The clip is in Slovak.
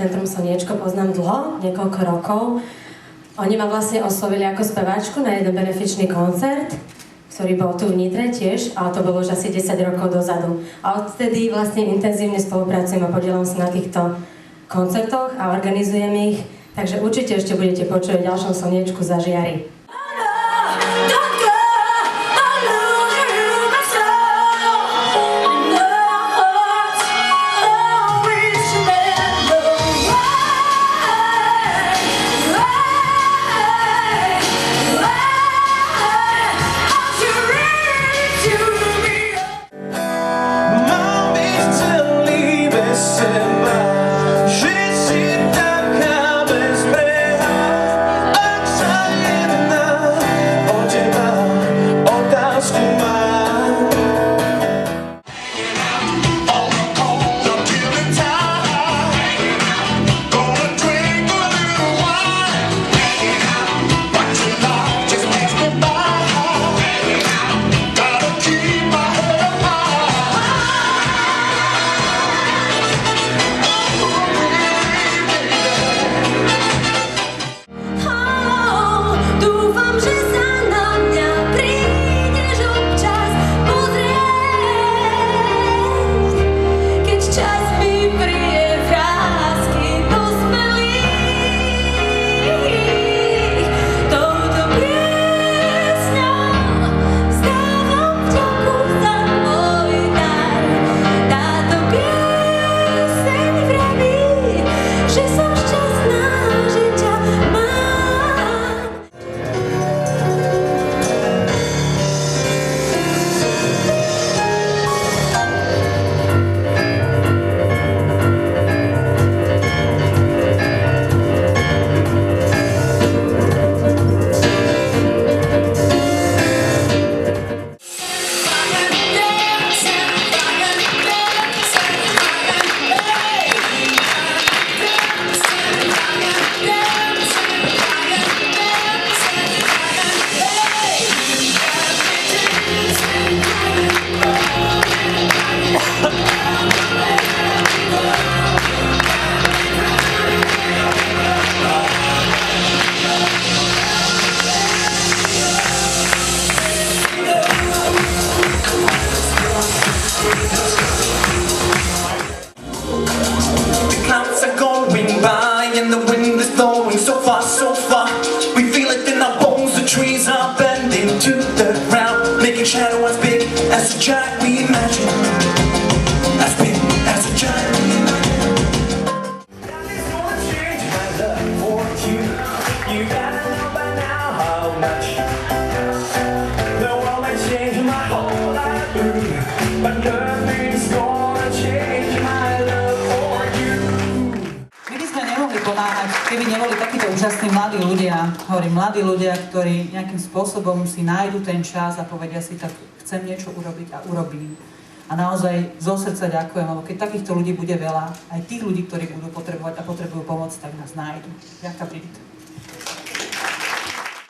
Centrum Slniečko poznám dlho, niekoľko rokov. Oni ma vlastne oslovili ako speváčku na jeden benefičný koncert, ktorý bol tu v Nitre tiež, ale to bolo už asi 10 rokov dozadu. A odtedy vlastne intenzívne spolupracujem a podielam sa na týchto koncertoch a organizujem ich, takže určite ešte budete počuť v ďalšom Slniečku zažiari. So far, we feel it in our bones. The trees are bending to the ground, making shadow as big as a giant we imagine. As big as a giant we imagine. Nothing's gonna change my love for you. You gotta know by now how much the world might change my whole life through, but nothing's gonna change my love for you. My by sme nemohli pomáhať, keby neboli takíto úžasní mladí ľudia, hovorím, mladí ľudia, ktorí nejakým spôsobom si nájdu ten čas a povedia si, tak chcem niečo urobiť a urobím. A naozaj zo srdca ďakujem, lebo keď takýchto ľudí bude veľa, aj tých ľudí, ktorí budú potrebovať a potrebujú pomoc, tak nás nájdu. Ďakujem.